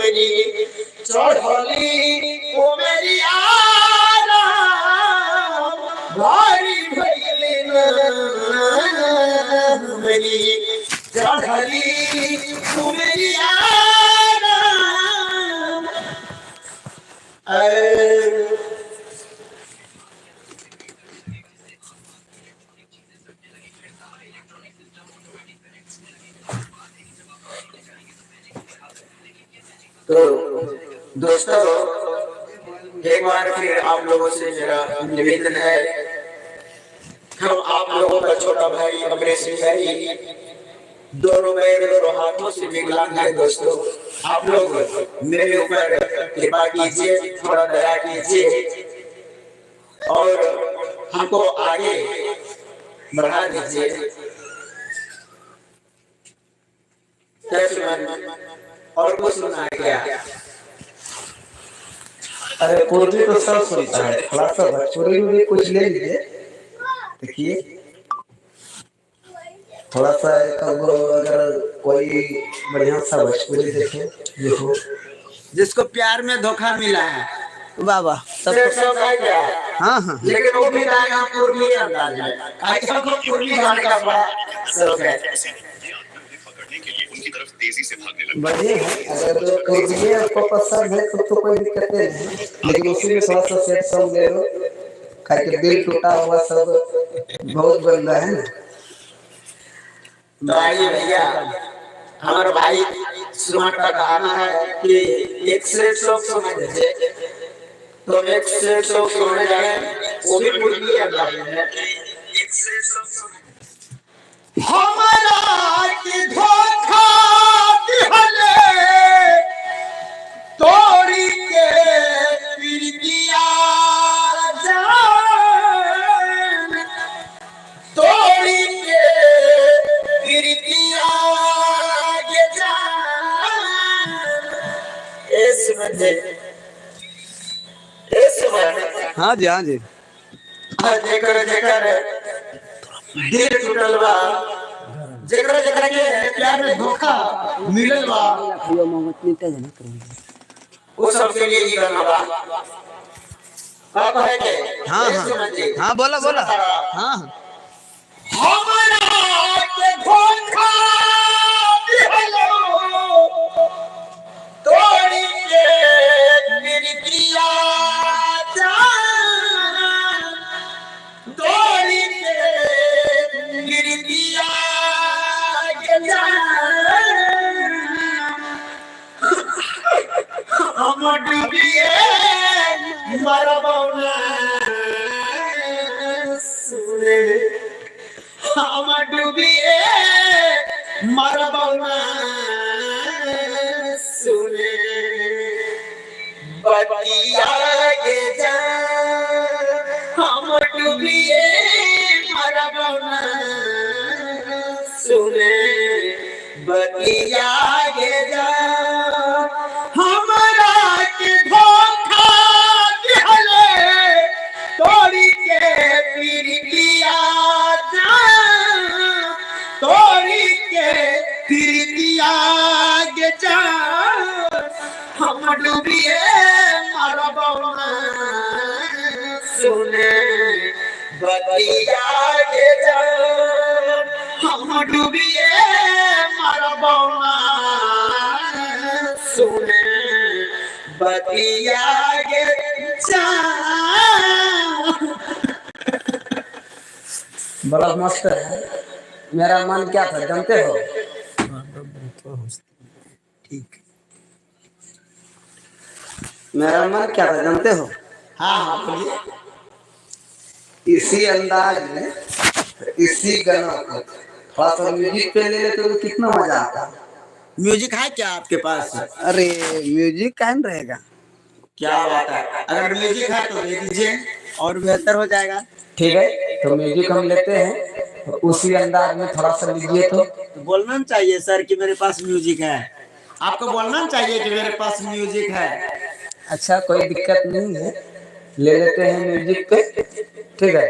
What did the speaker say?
मेरी चढ़ली ओ मेरी आराम भारी भइले ना मेरी चढ़ली ओ मेरी आराम। तो दोस्तों एक बार फिर आप लोगों से मेरा निवेदन है, हम आप लोगों का छोटा भाई अमरेश भाई दोनों पैर दोनों हाथों से विकलांग है। दोस्तों आप लोग मेरे ऊपर कृपा कीजिए, थोड़ा दया कीजिए और हमको आगे बढ़ा दीजिए। और कुछ सुना क्या? अरे पूर्वी तो सब सुनता है, थोड़ा सा भोजपुरी में भी कुछ ले लीजिए। देखिए थोड़ा सा अगर कोई बढ़िया सा भोजपुरी देखे देखो, जिसको प्यार में धोखा मिला है वाह वाह सब हाँ हाँ, लेकिन वो भी गाएगा पूर्वी अंदाज में। सबको पूर्वी गाने का बड़ा शौक है। बढ़िया है। अगर पूर्वी आपको पसंद है तो कोई दिक्कत नहीं, लेकिन उसी में थोड़ा सा सेट सॉन्ग ले लो, खाके दिल टूटा हुआ सब बहुत गंदा है ना। भाई भैया हमारे भाई सुमन का कहना है कि एक सेट सॉन्ग सुना दीजिए, तो एक सेट सॉन्ग सुनने जाए वो भी पूर्वी अंदाज में है। हमारा के धोखा दिहले तोड़ी के फिर दिया जान, तोड़ी के फिर दिया जान। इस बंदे हाँ जी हाँ जी, जेकर जेकर दिल टूटल बा, जेकर जेकर के प्यार में धोखा मिलल बा, वो सब के लिए ये गाना बा। आप है के हाँ हाँ हाँ, बोला बोला हाँ। हमारा के धोखा दिहलो तोड़ी के फिर दिया जान, तोड़ी के फिर दिया जान। हम डूबिए मरबौना सुने, हम डूबिए मरबौना सुने, बतिया के जा हम डूबिए मरबौना सुने, बतिया के जा हमारा के धोखा दिहले तोड़ी के फिर दिया जान, तोड़ी के फिर दिया जान। हम डूबिए मरबौना सुने, बतिया के जान। हम डूबिए मरबौना सुने, बतिया के जान। बड़ा मस्त है। मेरा मन क्या था जानते हो? ठीक, मेरा मन क्या था जानते हो? हाँ हाँ बोलिए। इसी अंदाज में इसी गाना को थोड़ा सा म्यूजिक पे ले लेते तो कितना मजा आता। म्यूजिक है क्या आपके पास? अरे म्यूजिक काहे रहेगा, क्या बात है, अगर म्यूजिक है तो दे दीजिए और बेहतर हो जाएगा। ठीक है तो म्यूजिक हम लेते हैं, उसी अंदाज में थोड़ा सा लीजिए। तो बोलना चाहिए सर कि मेरे पास म्यूजिक है, आपको बोलना चाहिए कि मेरे पास म्यूजिक है। अच्छा कोई दिक्कत नहीं है, ले लेते हैं म्यूजिक पे, ठीक है।